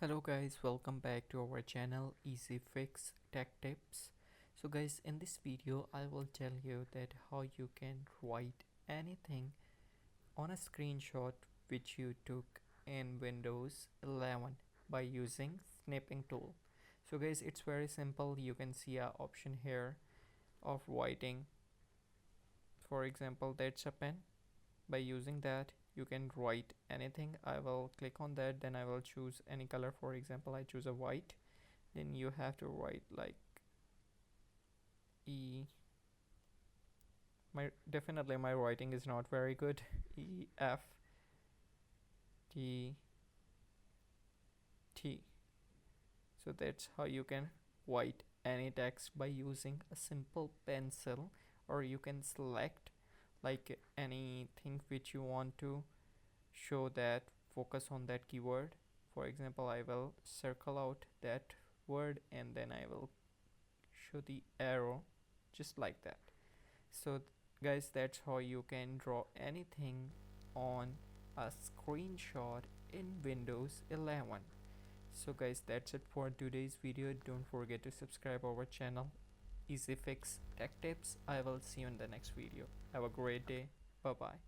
Hello guys, welcome back to our channel Easy Fix Tech Tips. So guys, in this video I will tell you that how you can write anything on a screenshot which you took in Windows 11 by using snipping tool. So guys, it's very simple. You can see a option here of writing. For example, that's a pen. By using that you can write anything. I will click on that, then I will choose any color. For example, I choose a white. Then you have to write like E. My writing is not very good. EFTT. So that's how you can write any text by using a simple pencil, or you can select like anything which you want to show that focus on that keyword. For example, I will circle out that word and then I will show the arrow just like that. So guys, that's how you can draw anything on a screenshot in Windows 11. So guys, that's it for today's video. Don't forget to subscribe our channel Easy Fix Tech Tips. I will see you in the next video. Have a great day. Bye bye.